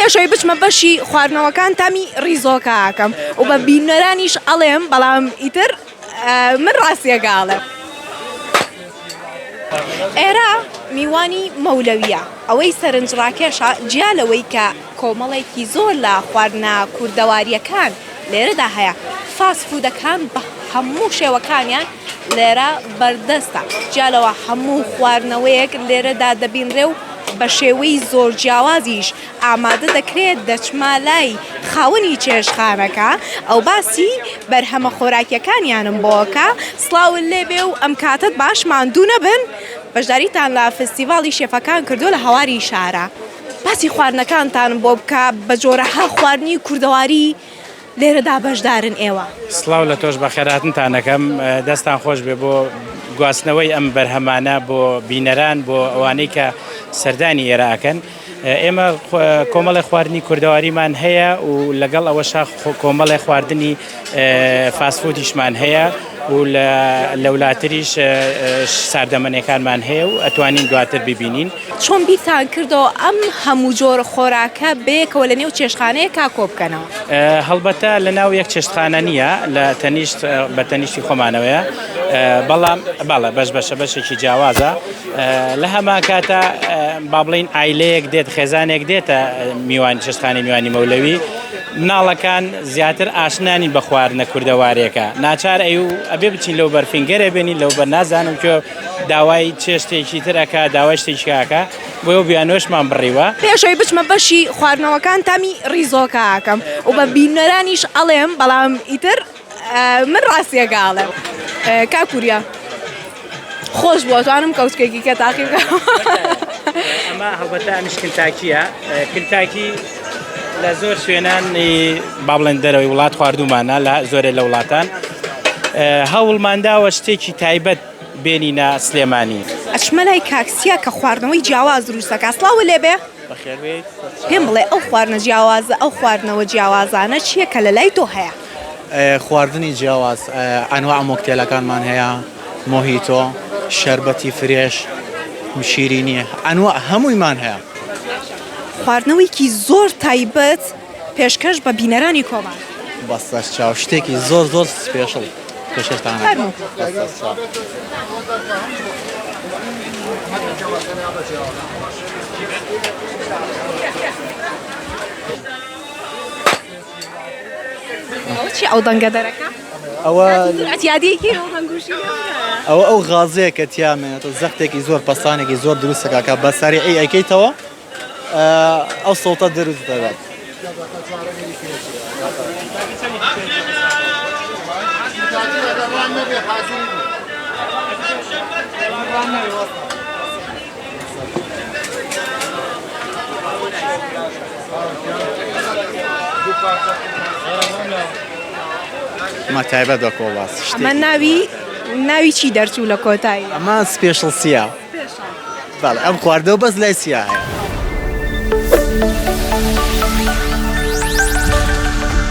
پێشەوەی بچمە بەشی خواردنەوەکان تامی ڕیزۆکە ئاکەم و بە بینەرانیش ئەڵێم بەڵام ئیتر من ڕاستیەگاڵێم. ئێرە میوانی مەولەویە ئەوەی سەرنجڕاکێشە جیا لەوەی کە کۆمەڵێکی زۆر لە خواردنە کوردەواریەکان لێرەدا هەیە. فاسفودەکان بە هەموو شێوەکانیان لێرە بەردەستە، جالەوە هەموو خواردنەوەیەک لێرەدا دەبینرێ و بە شێوەی زۆر جیاوازیش ئامادە دەکرێت دەچمە لای خاوەنی چێشخانەکە ئەو باسی بەرهەمە خۆراکیەکانیانم بۆکە. سڵاون لێبێ و ئەم کاتت باش ماندوو نەبن. بەشداریتان لە فستیڤاڵی شێفەکان کردو لە هەواری شارە. باسی خواردنەکانتانم بۆ بکە بە جۆرەها خواردنی کوردەواری لێرەدا بەشدارن ئێوە. سڵاو لە تۆش بە خێراتنتانەکەم، دەستان خۆش بێ بۆ گواستنەوەی ئەم بەرهەمانە بۆ بینەران بۆ ئەوانەی کە سەردانی ئێرەکەن. ئێمە کۆمەڵی خواردنی کوردەواریمان هەیە و لەگەڵ ئەوەشا کۆمەڵی خواردنی فاسفودیشمان هەیە و لە وڵاتریش ساردەمەنیەکانمان هەیە و ئەتوانین دواتر ببینین. چۆن بیرتان کردەوە ئەم هەموو جۆرە خۆراکە بەیەکەوە لە نێو چێشتخانەیەکا کۆ بکەنەوە؟ هەڵبەتە لە ناو یەک چێشتخانە نییە، لە تەنیشت بە تەنیشتی خۆمانەوەیە، بەڵام باڵە بەشێکی جیاوازە. لە هەمان کاتە با بڵین ئایلەیەک دێت، خێزانێک دێتە میوانی چێشتخانەی میوانی مەولەوی، مناڵەکان زیاتر ئاشنانی بە خواردنە کوردەوارێکە. ناچار ئەبێ بچین لەو بەرفینگەرێ بێنین، لەو بەر نازانم کێ داوای چێشتێکی ترەکە، داوای شتێکیکەکە بۆ ئەو بیانۆشمان بڕیوە. پێشەوەی بچمە بەشی خواردنەوەکان تامی ڕیزۆکە ئاکەم و بە بینەرانیش ئەڵێم بەڵام ئیتر من ڕاستیەگاڵێم. کاکوریا خۆش بووە توانم کەوتکێکی کە تاقی بکەم. ئەمە هەڵبەتە ئەمیش کنتاکیە. کنتاکی لە زۆر شوێنانی با بڵێن دەرەوەی وڵات خواردومانە لە زۆرێک لە وڵاتان هەوڵمانداوە شتێکی تایبەت بێنینە سلێمانی. ئەچمە لای کاکسیا کە خواردنەوەی جیاواز دروستەکە. سڵاو لێبێ پێم بڵێ ئەو خواردنە جیاوازە ئەو خواردنەوە جیاوازانە چییە کە لە لای تۆ هەیە؟ خواردنی جیاواز ئەنواع مۆکتێلەکانمان هەیە، مۆهیتۆ، شەربەتی فرێش، شیرینی، ئەنواع هەموویمان هەیە. خواردنەوەیکی زۆر تایبەت پێشکەش بە بینەرانی کۆمان. بەستەش چاو شتێکی زۆر سپێشڵ پێشتان. چی ئەو دەنگە دەرەکە؟ ئەو غازەیە کە تیامێنێتەوە زەختێکی زۆر پەستانێکی زۆر دروستەکە کە بە سەری ئەیکەیتەوە ئەو سەوتە دروست دەبێت. ئەمە تایبەت بە کۆڵاس. ئەمە ناوی چی دەرچوو لە کۆتایی؟ ئەمە سپێشڵ سیا. بەڵێ ئەم خواردنەوە بەس لای سیا هەیە.